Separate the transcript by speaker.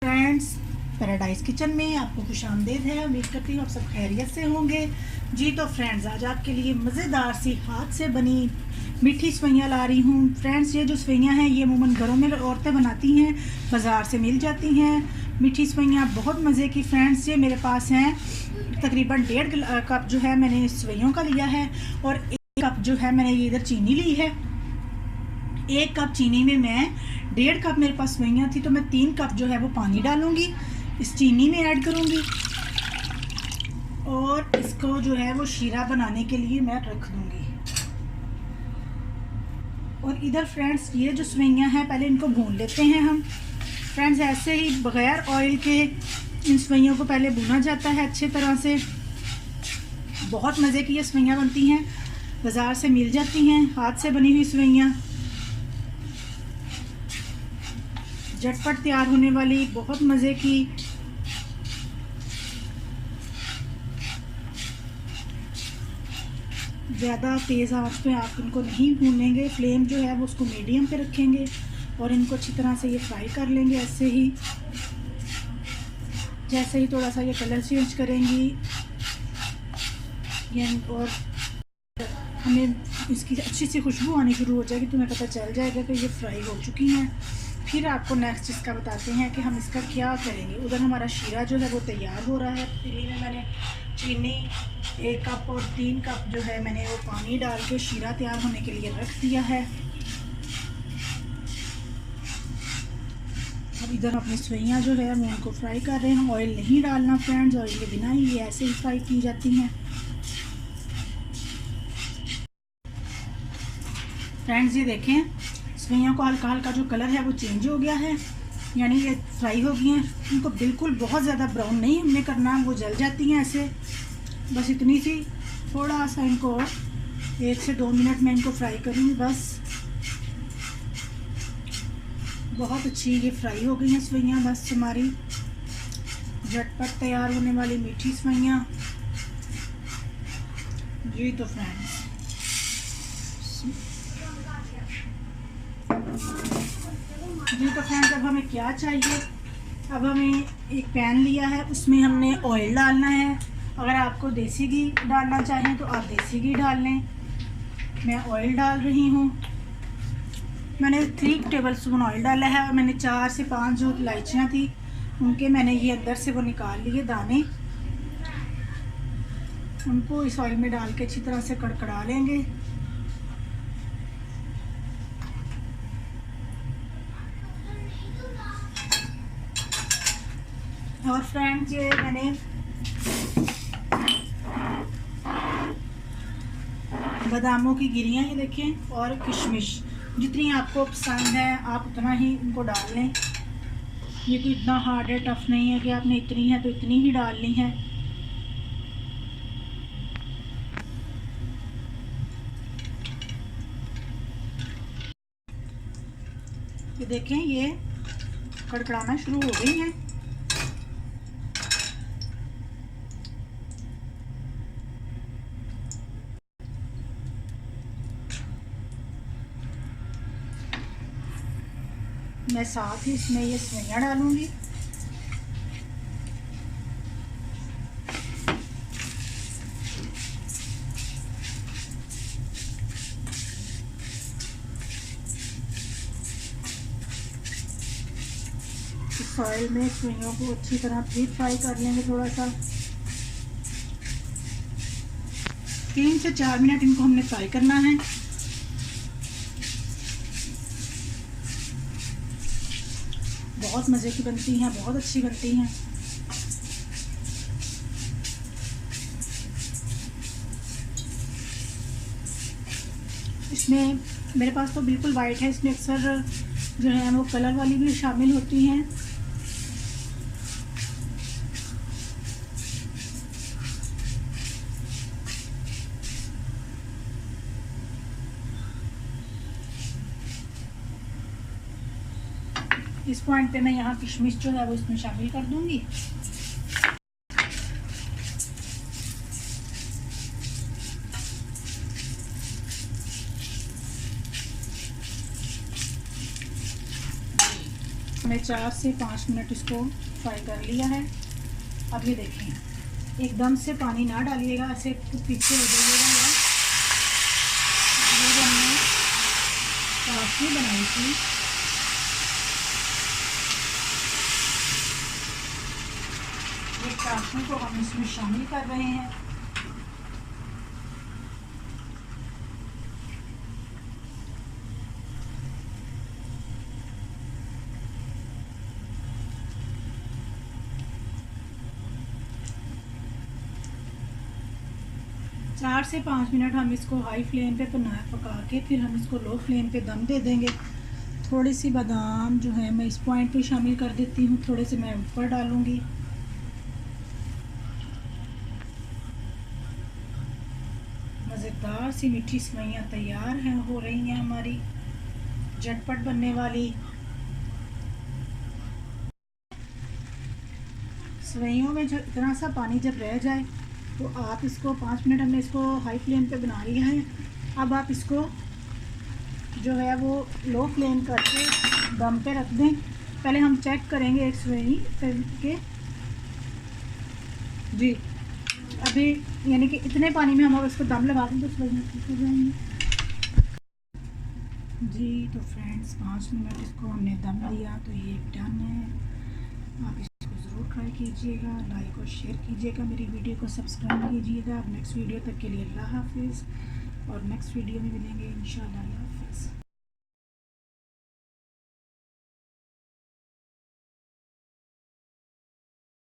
Speaker 1: Friends, paradise kitchen में आपको खुशामदीद है। उम्मीद करती हूँ आप सब खैरियत से होंगे। जी तो फ्रेंड्स, आज आपके लिए मज़ेदार सी हाथ से बनी मीठी सवैयाँ ला रही हूँ। फ्रेंड्स, ये जो सवैयाँ हैं ये अमूमन घरों में औरतें बनाती हैं, बाज़ार से मिल जाती हैं। मीठी सवैयाँ बहुत मज़े की। फ्रेंड्स, ये मेरे पास हैं तकरीबन 1.5 कप जो है मैंने सवैयों का लिया है, और 1 कप जो है मैंने ये इधर चीनी ली है। 1 कप चीनी में मैं 1.5 कप मेरे पास सवैयाँ थी, तो मैं 3 कप जो है वो पानी डालूंगी, इस चीनी में ऐड करूंगी, और इसको जो है वो शीरा बनाने के लिए मैं रख दूंगी। और इधर फ्रेंड्स, ये जो सवैयाँ हैं पहले इनको भून लेते हैं हम। फ्रेंड्स, ऐसे ही बगैर ऑयल के इन सवैयों को पहले भुना जाता है अच्छे तरह से। बहुत मज़े की ये सवैयाँ बनती हैं, बाज़ार से मिल जाती हैं हाथ से बनी हुई सवैयाँ। झटपट तैयार होने वाली बहुत मज़े की। ज़्यादा तेज़ आंच पे आप इनको नहीं भूनेंगे, फ्लेम जो है वो उसको मीडियम पे रखेंगे और इनको अच्छी तरह से ये फ्राई कर लेंगे। ऐसे ही जैसे ही थोड़ा सा ये कलर चेंज करेंगी और हमें इसकी अच्छी सी खुशबू आनी शुरू हो जाएगी, तो हमें पता चल जाएगा कि ये फ्राई हो चुकी हैं। फिर आपको नेक्स्ट इसका बताते हैं कि हम इसका क्या करेंगे। उधर हमारा शीरा जो है वो तैयार हो रहा है। पतीली में मैंने चीनी 1 कप और 3 कप जो है मैंने वो पानी डाल के शीरा तैयार होने के लिए रख दिया है। अब इधर अपनी सवैयाँ जो है मैं उनको फ्राई कर रहे हैं। ऑयल नहीं डालना फ्रेंड्स, ऑयल के बिना ही ये ऐसे ही फ्राई की जाती हैं। फ्रेंड्स, ये देखें सवैयों का हल्का हल्का जो कलर है वो चेंज हो गया है, यानी ये फ्राई हो गई हैं। इनको बिल्कुल बहुत ज़्यादा ब्राउन नहीं हमने करना, वो जल जाती हैं ऐसे। बस इतनी सी, थोड़ा सा इनको 1 से 2 मिनट में इनको फ्राई करूँगी बस। बहुत अच्छी ये फ्राई हो गई हैं सवैयाँ, बस हमारी झटपट तैयार होने वाली मीठी सवैयाँ। जी तो फ्रेंड्स, अब हमें क्या चाहिए। अब हमें एक पैन लिया है, उसमें हमने ऑयल डालना है। अगर आपको देसी घी डालना चाहें तो आप देसी घी डाल लें। मैं ऑयल डाल रही हूँ। मैंने 3 टेबल स्पून ऑयल डाला है, और मैंने 4 से 5 जो इलायचियाँ थी उनके मैंने ये अंदर से वो निकाल लिए दाने। उनको इस ऑयल में डाल के अच्छी तरह से कड़कड़ा लेंगे। और फ्रेंड्स, ये मैंने बादामों की गिरियाँ ये देखें, और किशमिश जितनी आपको पसंद है आप उतना ही इनको डाल लें। ये कोई इतना हार्ड है, टफ नहीं है कि आपने इतनी है तो इतनी ही डालनी है। ये देखें, ये कड़कड़ाना शुरू हो गई हैं। मैं साथ ही इसमें ये सवैयाँ डालूंगी। इस ऑयल में सवैयों को अच्छी तरह फिर फ्राई कर लेंगे थोड़ा सा। 3 से 4 मिनट इनको हमने फ्राई करना है। बहुत मज़े की बनती हैं, बहुत अच्छी बनती हैं। इसमें मेरे पास तो बिल्कुल वाइट है, इसमें अक्सर जो है वो कलर वाली भी शामिल होती हैं। इस पॉइंट पे मैं यहाँ किशमिश जो है वो इसमें शामिल कर दूंगी। हमने 4 से 5 मिनट इसको फ्राई कर लिया है। अब ये देखें, एकदम से पानी ना डालिएगा, ऐसे पीछे हो जाइएगा। ये जो हमने चाशनी बनाई थी, ये चाशनी को हम इसमें शामिल कर रहे हैं। चार से 5 मिनट हम इसको हाई फ्लेम पे पका के फिर हम इसको लो फ्लेम पे दम दे देंगे। थोड़ी सी बादाम जो है मैं इस पॉइंट पे शामिल कर देती हूँ, थोड़े से मैं ऊपर डालूँगी। मज़ेदार सी मीठी सेवइयाँ तैयार हैं, हो रही हैं हमारी, झटपट बनने वाली सेवइयों में जो इतना सा पानी जब रह जाए तो आप इसको 5 मिनट हमने इसको हाई फ्लेम पे बना लिया है। अब आप इसको जो है वो लो फ्लेम करके दम पे रख दें। पहले हम चेक करेंगे एक सेवई के जी, अभी यानी कि इतने पानी में हम अगर इसको दम लगा दें तो सेवइयाँ ठीक हो जाएंगी जी। तो फ्रेंड्स 5 मिनट इसको हमने दम दिया तो ये डन है। आप इसको ज़रूर ट्राई कीजिएगा, लाइक और शेयर कीजिएगा, मेरी वीडियो को सब्सक्राइब कीजिएगा। अब नेक्स्ट वीडियो तक के लिए अल्लाह हाफिज़, और नेक्स्ट वीडियो में मिलेंगे इंशाअल्लाह। अल्लाह हाफिज़।